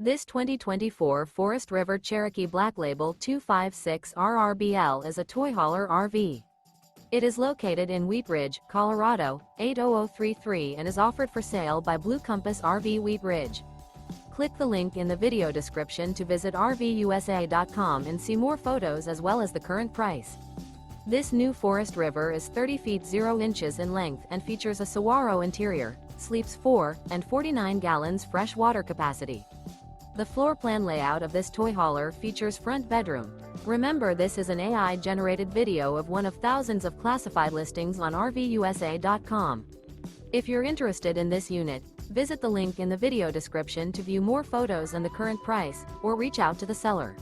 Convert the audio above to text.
This 2024 Forest River Cherokee Black Label 256 RRBL is a toy hauler RV. It is located in Wheat Ridge, Colorado, 80033 and is offered for sale by Blue Compass RV Wheat Ridge. Click the link in the video description to visit RVUSA.com and see more photos as well as the current price. This new Forest River is 30 feet 0 inches in length and features a SAGUARO interior, sleeps 4, and 49 gallons fresh water capacity. The floor plan layout of this toy hauler features front bedroom. Remember, this is an AI-generated video of one of thousands of classified listings on RVUSA.com. If you're interested in this unit, visit the link in the video description to view more photos and the current price, or reach out to the seller.